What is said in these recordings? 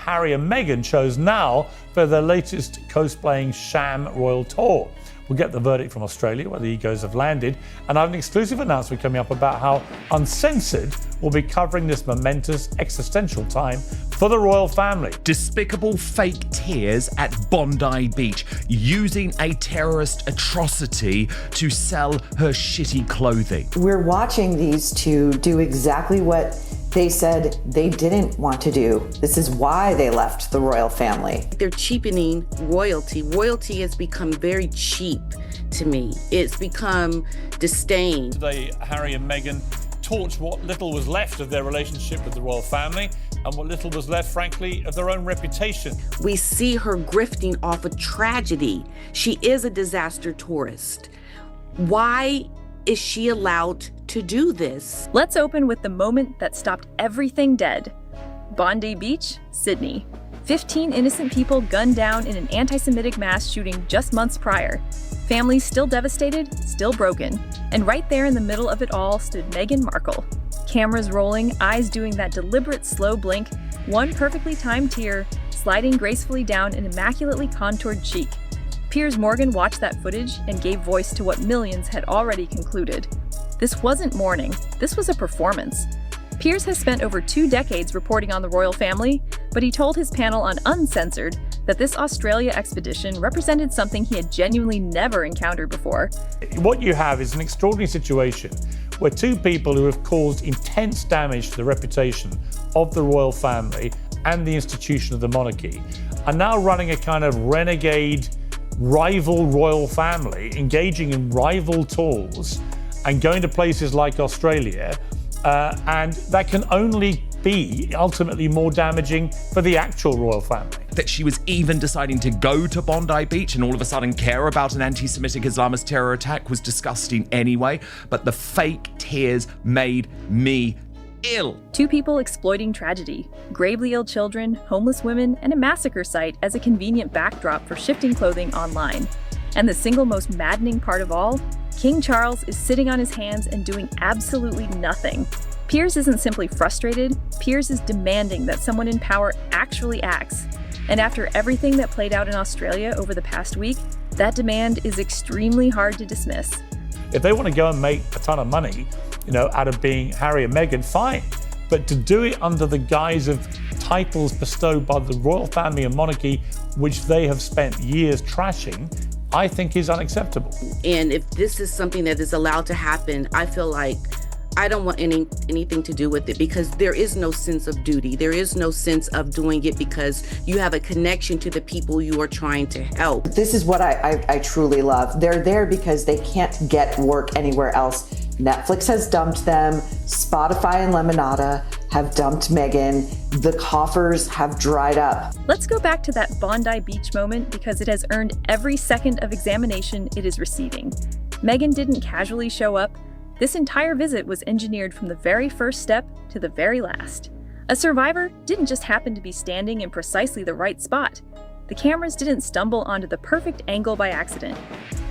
Harry and Meghan chose now for their latest cosplaying sham royal tour. We'll get the verdict from Australia, where the egos have landed, and I have an exclusive announcement coming up about how Uncensored will be covering this momentous existential time for the royal family. Despicable fake tears at Bondi Beach, using a terrorist atrocity to sell her shitty clothing. We're watching these two do exactly what they said they didn't want to do. This is why they left the royal family. They're cheapening royalty. Royalty has become very cheap to me. It's become disdain. Today, Harry and Meghan torched what little was left of their relationship with the royal family and what little was left, frankly, of their own reputation. We see her grifting off a tragedy. She is a disaster tourist. Why is she allowed to do this? Let's open with the moment that stopped everything dead. Bondi Beach, Sydney. 15 innocent people gunned down in an anti-Semitic mass shooting just months prior. Families still devastated, still broken. And right there in the middle of it all stood Meghan Markle. Cameras rolling, eyes doing that deliberate slow blink, one perfectly timed tear sliding gracefully down an immaculately contoured cheek. Piers Morgan watched that footage and gave voice to what millions had already concluded. This wasn't mourning, this was a performance. Piers has spent over 2 decades reporting on the royal family, but he told his panel on Uncensored that this Australia expedition represented something he had genuinely never encountered before. What you have is an extraordinary situation where two people who have caused intense damage to the reputation of the royal family and the institution of the monarchy are now running a kind of renegade rival royal family, engaging in rival tours and going to places like Australia, and that can only be ultimately more damaging for the actual royal family. That she was even deciding to go to Bondi Beach and all of a sudden care about an anti-Semitic Islamist terror attack was disgusting anyway, but the fake tears made me ill. 2 people exploiting tragedy, gravely ill children, homeless women, and a massacre site as a convenient backdrop for shifting clothing online. And the single most maddening part of all, King Charles is sitting on his hands and doing absolutely nothing. Piers isn't simply frustrated, Piers is demanding that someone in power actually acts. And after everything that played out in Australia over the past week, that demand is extremely hard to dismiss. If they want to go and make a ton of money, out of being Harry and Meghan, fine. But to do it under the guise of titles bestowed by the royal family and monarchy, which they have spent years trashing, I think is unacceptable. And if this is something that is allowed to happen, I feel like I don't want anything to do with it, because there is no sense of duty. There is no sense of doing it because you have a connection to the people you are trying to help. This is what I truly love. They're there because they can't get work anywhere else. Netflix has dumped them, Spotify and Lemonada have dumped Meghan, the coffers have dried up. Let's go back to that Bondi Beach moment because it has earned every second of examination it is receiving. Meghan didn't casually show up. This entire visit was engineered from the very first step to the very last. A survivor didn't just happen to be standing in precisely the right spot. The cameras didn't stumble onto the perfect angle by accident.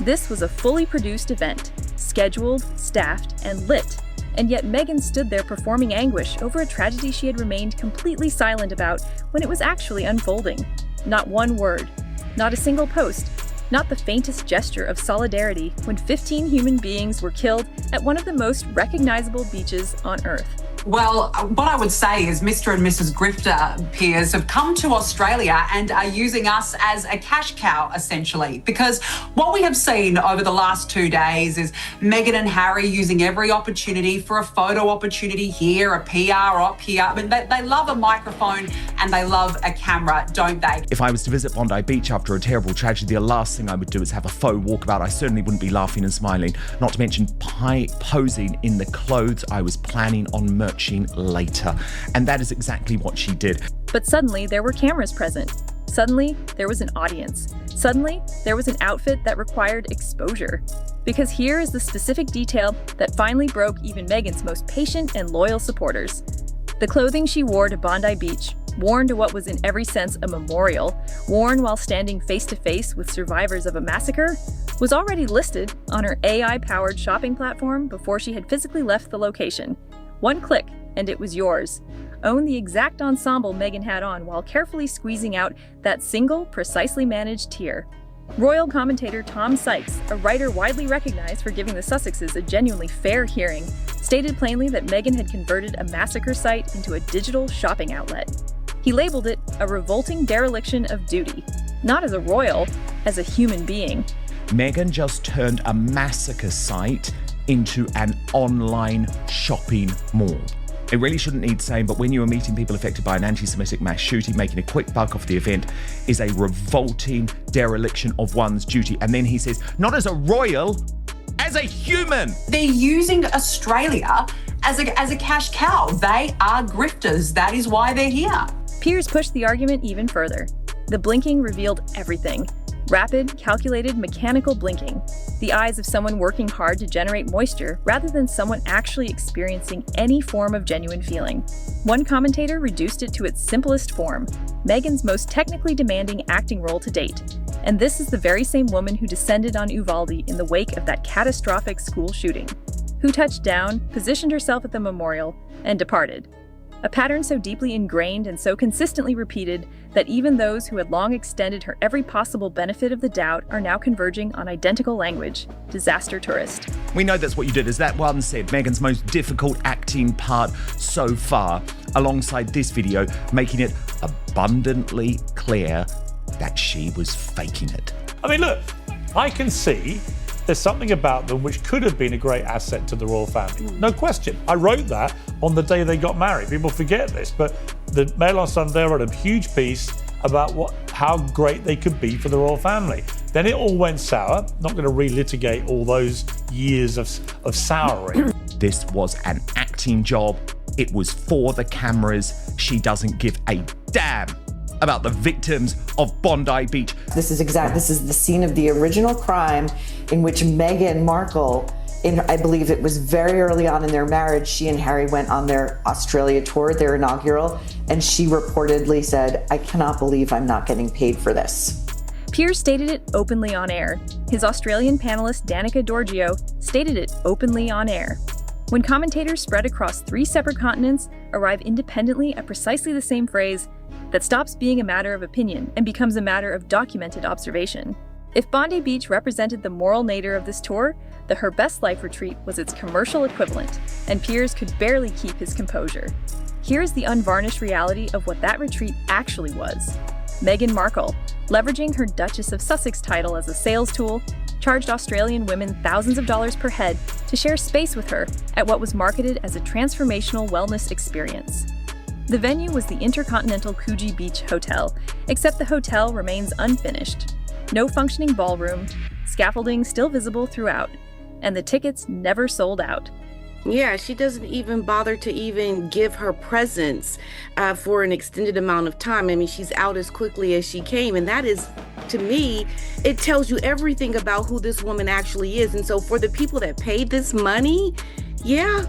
This was a fully produced event, scheduled, staffed, and lit. And yet Meghan stood there performing anguish over a tragedy she had remained completely silent about when it was actually unfolding. Not one word, not a single post, not the faintest gesture of solidarity when 15 human beings were killed at one of the most recognizable beaches on Earth. Well, what I would say is Mr. and Mrs. Grifter Piers have come to Australia and are using us as a cash cow, essentially, because what we have seen over the last 2 days is Meghan and Harry using every opportunity for a photo opportunity here, a PR op here. I mean, they love a microphone and they love a camera, don't they? If I was to visit Bondi Beach after a terrible tragedy, the last thing I would do is have a faux walkabout. I certainly wouldn't be laughing and smiling, not to mention posing in the clothes I was planning on merching later. And that is exactly what she did. But suddenly there were cameras present. Suddenly there was an audience. Suddenly there was an outfit that required exposure. Because here is the specific detail that finally broke even Meghan's most patient and loyal supporters. The clothing she wore to Bondi Beach, worn to what was in every sense a memorial, worn while standing face to face with survivors of a massacre, was already listed on her AI-powered shopping platform before she had physically left the location. One click and it was yours. own the exact ensemble Meghan had on while carefully squeezing out that single, precisely managed tear. Royal commentator Tom Sykes, a writer widely recognized for giving the Sussexes a genuinely fair hearing, stated plainly that Meghan had converted a massacre site into a digital shopping outlet. He labeled it a revolting dereliction of duty, not as a royal, as a human being. Meghan just turned a massacre site into an online shopping mall. It really shouldn't need saying, but when you are meeting people affected by an anti-Semitic mass shooting, making a quick buck off the event is a revolting dereliction of one's duty. And then he says, not as a royal, as a human. They're using Australia as a cash cow. They are grifters. That is why they're here. Piers pushed the argument even further. The blinking revealed everything. Rapid, calculated, mechanical blinking. The eyes of someone working hard to generate moisture rather than someone actually experiencing any form of genuine feeling. One commentator reduced it to its simplest form, Meghan's most technically demanding acting role to date. And this is the very same woman who descended on Uvalde in the wake of that catastrophic school shooting, who touched down, positioned herself at the memorial, and departed. A pattern so deeply ingrained and so consistently repeated that even those who had long extended her every possible benefit of the doubt are now converging on identical language: disaster tourist. We know that's what you did. As that one said, Meghan's most difficult acting part so far, alongside this video, making it abundantly clear that she was faking it. I mean, look, I can see there's something about them which could have been a great asset to the royal family. No question. I wrote that on the day they got married. People forget this, but the Mail on Sunday wrote a huge piece about how great they could be for the royal family. Then it all went sour. Not going to relitigate all those years of souring. This was an acting job. It was for the cameras. She doesn't give a damn about the victims of Bondi Beach. This is the scene of the original crime in which Meghan Markle, I believe it was very early on in their marriage, she and Harry went on their Australia tour, their inaugural, and she reportedly said, "I cannot believe I'm not getting paid for this." Piers stated it openly on air. His Australian panelist Danica Dorgio stated it openly on air. When commentators spread across 3 separate continents arrive independently at precisely the same phrase, that stops being a matter of opinion and becomes a matter of documented observation. If Bondi Beach represented the moral nadir of this tour, the Her Best Life retreat was its commercial equivalent, and Piers could barely keep his composure. Here's the unvarnished reality of what that retreat actually was. Meghan Markle, leveraging her Duchess of Sussex title as a sales tool, charged Australian women thousands of dollars per head to share space with her at what was marketed as a transformational wellness experience. The venue was the Intercontinental Coogee Beach Hotel, except the hotel remains unfinished. No functioning ballroom, scaffolding still visible throughout, and the tickets never sold out. Yeah, she doesn't even bother to even give her presence for an extended amount of time. I mean, she's out as quickly as she came, and that is, to me, it tells you everything about who this woman actually is. And so for the people that paid this money, yeah,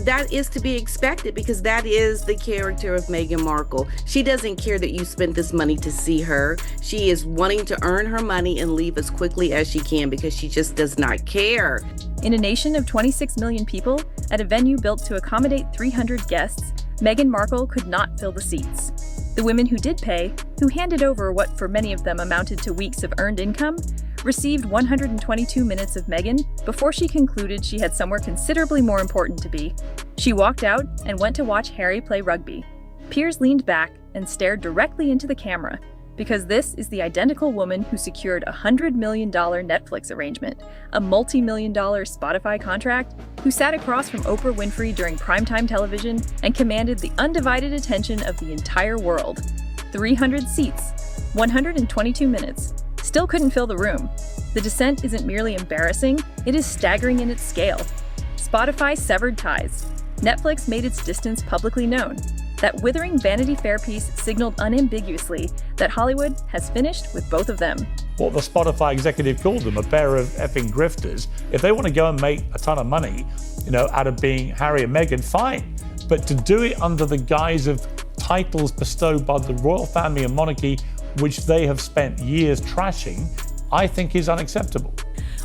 that is to be expected, because that is the character of Meghan Markle. She doesn't care that you spent this money to see her. She is wanting to earn her money and leave as quickly as she can because she just does not care. In a nation of 26 million people, at a venue built to accommodate 300 guests, Meghan Markle could not fill the seats. The women who did pay, who handed over what for many of them amounted to weeks of earned income, received 122 minutes of Meghan before she concluded she had somewhere considerably more important to be. She walked out and went to watch Harry play rugby. Piers leaned back and stared directly into the camera, because this is the identical woman who secured a $100 million Netflix arrangement, a multi-million-dollar Spotify contract, who sat across from Oprah Winfrey during primetime television and commanded the undivided attention of the entire world. 300 seats, 122 minutes. Still couldn't fill the room. The descent isn't merely embarrassing, it is staggering in its scale. Spotify severed ties. Netflix made its distance publicly known. That withering Vanity Fair piece signaled unambiguously that Hollywood has finished with both of them. What the Spotify executive called them, a pair of effing grifters. If they want to go and make a ton of money, out of being Harry and Meghan, fine. But to do it under the guise of titles bestowed by the royal family and monarchy, which they have spent years trashing, I think is unacceptable.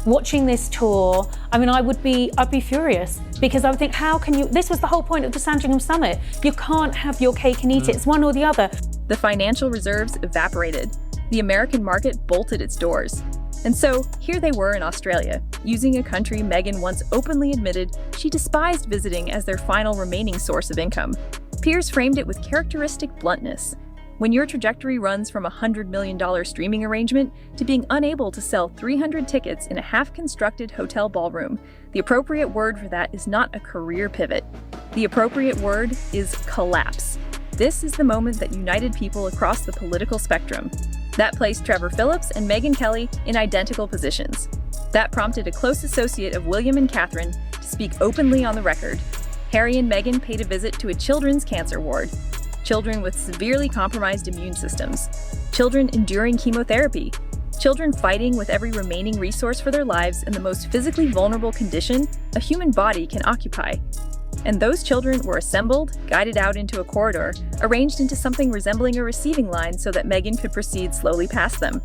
watching this tour, I mean, I'd be furious, because I would think, how can you, this was the whole point of the Sandringham Summit. You can't have your cake and eat it. It's one or the other. The financial reserves evaporated. The American market bolted its doors. And so, here they were in Australia, using a country Meghan once openly admitted she despised visiting as their final remaining source of income. Piers framed it with characteristic bluntness. When your trajectory runs from a $100 million streaming arrangement to being unable to sell 300 tickets in a half-constructed hotel ballroom, the appropriate word for that is not a career pivot. The appropriate word is collapse. This is the moment that united people across the political spectrum. That placed Trevor Phillips and Megyn Kelly in identical positions. That prompted a close associate of William and Catherine to speak openly on the record. Harry and Meghan paid a visit to a children's cancer ward. Children with severely compromised immune systems. Children enduring chemotherapy. Children fighting with every remaining resource for their lives in the most physically vulnerable condition a human body can occupy. And those children were assembled, guided out into a corridor, arranged into something resembling a receiving line so that Meghan could proceed slowly past them.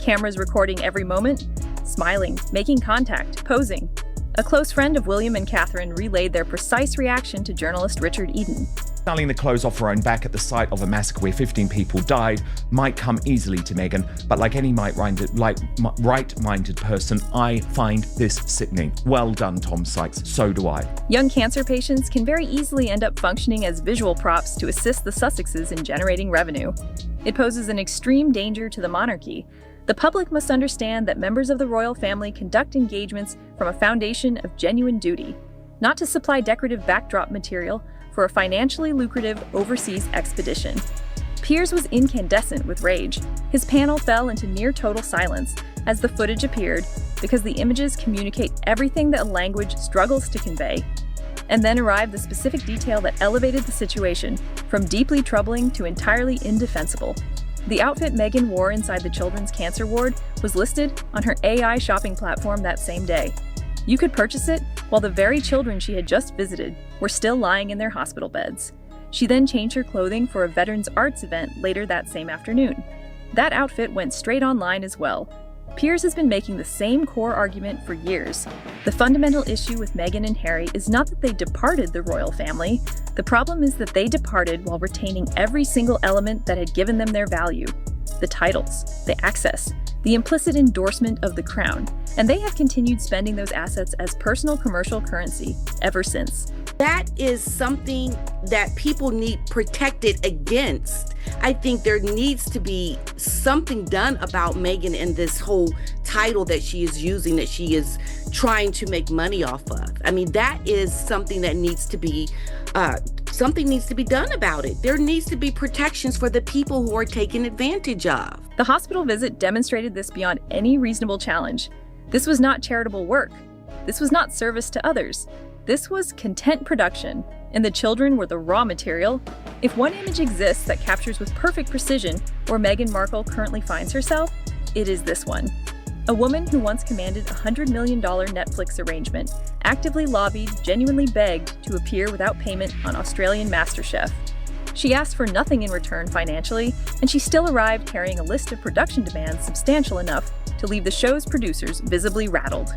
Cameras recording every moment, smiling, making contact, posing. A close friend of William and Catherine relayed their precise reaction to journalist Richard Eden. Selling the clothes off her own back at the site of a massacre where 15 people died might come easily to Meghan, but like any right-minded person, I find this sickening. Well done, Tom Sykes. So do I. Young cancer patients can very easily end up functioning as visual props to assist the Sussexes in generating revenue. It poses an extreme danger to the monarchy. The public must understand that members of the royal family conduct engagements from a foundation of genuine duty, not to supply decorative backdrop material for a financially lucrative overseas expedition. Piers was incandescent with rage. His panel fell into near total silence as the footage appeared, because the images communicate everything that a language struggles to convey. And then arrived the specific detail that elevated the situation from deeply troubling to entirely indefensible. The outfit Meghan wore inside the children's cancer ward was listed on her AI shopping platform that same day. You could purchase it while the very children she had just visited were still lying in their hospital beds. She then changed her clothing for a Veterans Arts event later that same afternoon. That outfit went straight online as well. Piers has been making the same core argument for years. The fundamental issue with Meghan and Harry is not that they departed the royal family. The problem is that they departed while retaining every single element that had given them their value. The titles, the access, the implicit endorsement of the crown, and they have continued spending those assets as personal commercial currency ever since. That is something that people need protected against. I think there needs to be something done about Meghan and this whole title that she is using, that she is trying to make money off of. I mean, that is something that needs to be, something needs to be done about it. There needs to be protections for the people who are taken advantage of. The hospital visit demonstrated this beyond any reasonable challenge. This was not charitable work. This was not service to others. This was content production, and the children were the raw material. If one image exists that captures with perfect precision where Meghan Markle currently finds herself, it is this one. A woman who once commanded a $100 million Netflix arrangement, actively lobbied, genuinely begged to appear without payment on Australian MasterChef. She asked for nothing in return financially, and she still arrived carrying a list of production demands substantial enough to leave the show's producers visibly rattled.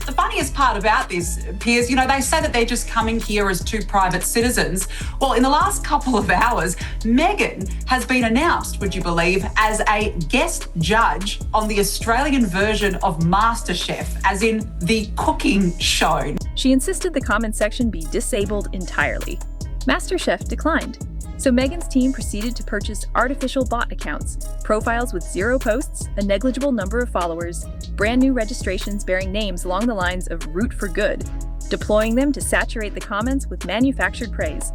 The funniest part about this, Piers, they say that they're just coming here as two private citizens. Well, in the last couple of hours, Meghan has been announced, would you believe, as a guest judge on the Australian version of MasterChef, as in the cooking show. She insisted the comment section be disabled entirely. MasterChef declined. So Meghan's team proceeded to purchase artificial bot accounts, profiles with 0 posts, a negligible number of followers, brand new registrations bearing names along the lines of Root for Good, deploying them to saturate the comments with manufactured praise.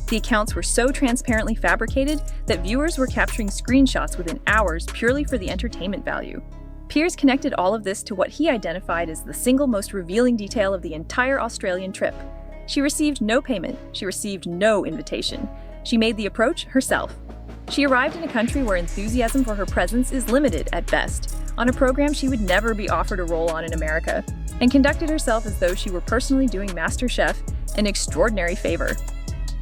The accounts were so transparently fabricated that viewers were capturing screenshots within hours purely for the entertainment value. Piers connected all of this to what he identified as the single most revealing detail of the entire Australian trip. She received no payment, she received no invitation. She made the approach herself. She arrived in a country where enthusiasm for her presence is limited at best, on a program she would never be offered a role on in America, and conducted herself as though she were personally doing MasterChef an extraordinary favor.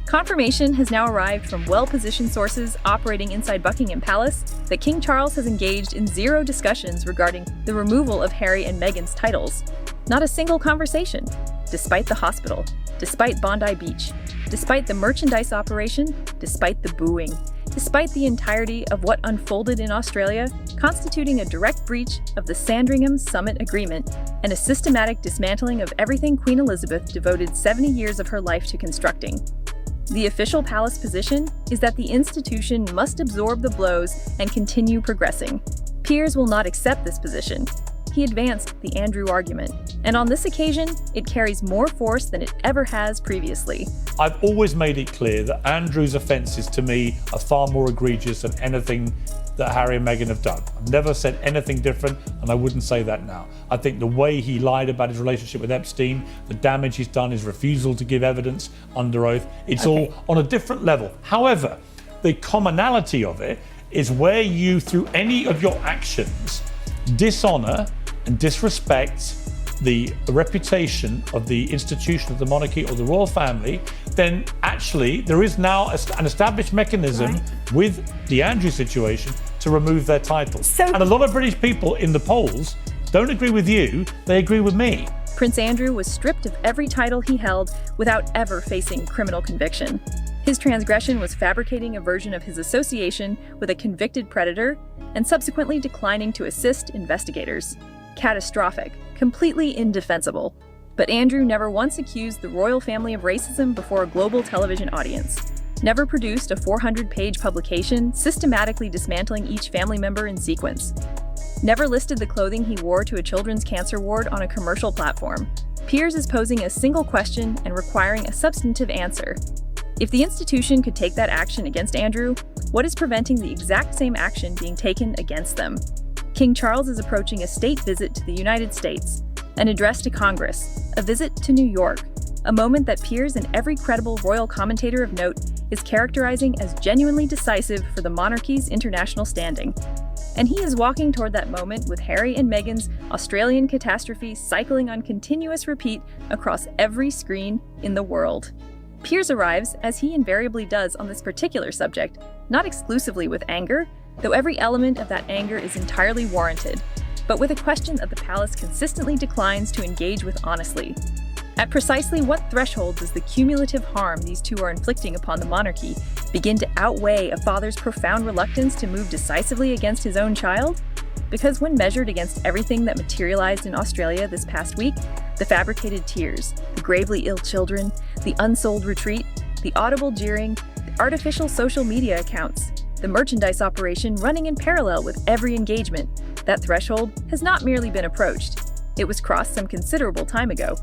Confirmation has now arrived from well-positioned sources operating inside Buckingham Palace that King Charles has engaged in zero discussions regarding the removal of Harry and Meghan's titles. Not a single conversation, despite the hospital, despite Bondi Beach, despite the merchandise operation, despite the booing, despite the entirety of what unfolded in Australia, constituting a direct breach of the Sandringham Summit Agreement and a systematic dismantling of everything Queen Elizabeth devoted 70 years of her life to constructing. The official palace position is that the institution must absorb the blows and continue progressing. Piers will not accept this position. He advanced the Andrew argument, and on this occasion, it carries more force than it ever has previously. I've always made it clear that Andrew's offences to me are far more egregious than anything that Harry and Meghan have done. I've never said anything different, and I wouldn't say that now. I think the way he lied about his relationship with Epstein, the damage he's done, his refusal to give evidence under oath, it's all on a different level. However, the commonality of it is where you, through any of your actions, dishonour and disrespect the reputation of the institution of the monarchy or the royal family, then actually there is now an established mechanism with the Andrew situation to remove their titles. And a lot of British people in the polls don't agree with you, they agree with me. Prince Andrew was stripped of every title he held without ever facing criminal conviction. His transgression was fabricating a version of his association with a convicted predator and subsequently declining to assist investigators. Catastrophic, completely indefensible. But Andrew never once accused the royal family of racism before a global television audience. Never produced a 400-page publication systematically dismantling each family member in sequence. Never listed the clothing he wore to a children's cancer ward on a commercial platform. Piers is posing a single question and requiring a substantive answer. If the institution could take that action against Andrew, what is preventing the exact same action being taken against them? King Charles is approaching a state visit to the United States, an address to Congress, a visit to New York, a moment that Piers and every credible royal commentator of note is characterizing as genuinely decisive for the monarchy's international standing. And he is walking toward that moment with Harry and Meghan's Australian catastrophe cycling on continuous repeat across every screen in the world. Piers arrives, as he invariably does on this particular subject, not exclusively with anger, though every element of that anger is entirely warranted, but with a question that the palace consistently declines to engage with honestly. At precisely what threshold does the cumulative harm these two are inflicting upon the monarchy begin to outweigh a father's profound reluctance to move decisively against his own child? Because when measured against everything that materialized in Australia this past week, the fabricated tears, the gravely ill children, the unsold retreat, the audible jeering, the artificial social media accounts, the merchandise operation running in parallel with every engagement, that threshold has not merely been approached. It was crossed some considerable time ago.